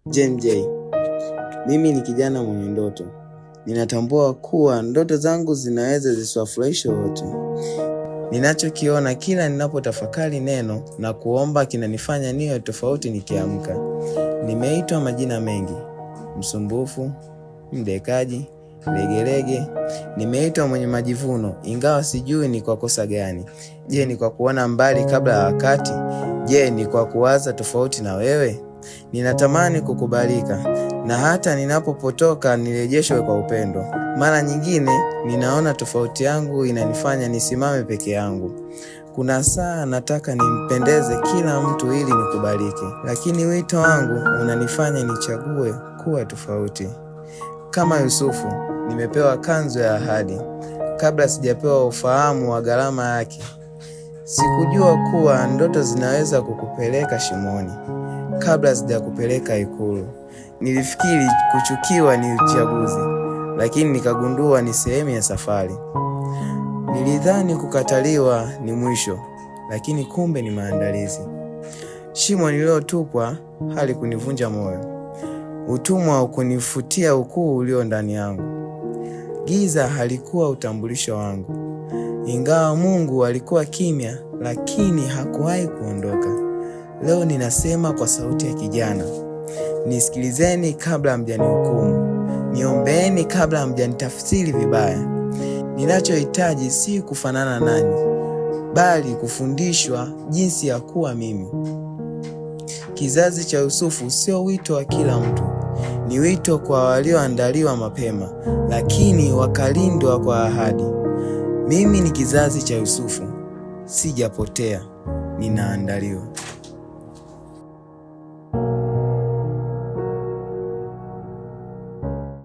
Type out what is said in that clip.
JMJ. Mimi ni kijana mwenye ndoto. Ninatambua kuwa ndoto zangu zinaweza zisiwafurahishe wote. Ninachokiona kila ninapotafakari neno na kuomba kinanifanya niwe tofauti nikiamka. Nimeitwa majina mengi: msumbufu, mdekaji, legelege. Nimeitwa mwenye majivuno, ingawa sijui ni kwa kosa gani. Je, ni kwa kuona mbali kabla ya wakati? Je, ni kwa kuwaza tofauti na wewe? Ninatamani kukubalika, na hata ninapopotoka nirejeshwe kwa upendo. Mara nyingine ninaona tofauti yangu inanifanya nisimame peke yangu. Kuna saa nataka nimpendeze kila mtu ili nikubalike, lakini wito wangu unanifanya nichague kuwa tofauti. Kama Yusufu, nimepewa kanzu ya ahadi kabla sijapewa ufahamu wa gharama yake. Sikujua kuwa ndoto zinaweza kukupeleka shimoni kabla sijakupeleka ikulu. Nilifikiri kuchukiwa ni uchaguzi, lakini nikagundua ni sehemu ya safari. Nilidhani kukataliwa ni mwisho, lakini kumbe ni maandalizi. Shimo nililotupwa halikunivunja moyo. Utumwa haukunifutia ukuu ulio ndani yangu. Giza halikuwa utambulisho wangu. Ingawa Mungu alikuwa kimya, lakini hakuwahi kuondoka. Leo ninasema kwa sauti ya kijana: nisikilizeni kabla hamjanihukumu. Niombeeni kabla hamjanitafsiri vibaya. Ninachohitaji si kufanana nanyi, bali kufundishwa jinsi ya kuwa mimi. Kizazi cha Yusufu sio wito wa kila mtu. Ni wito kwa walioandaliwa mapema, lakini wakalindwa kwa ahadi. Mimi ni kizazi cha Yusufu, sijapotea, ninaandaliwa.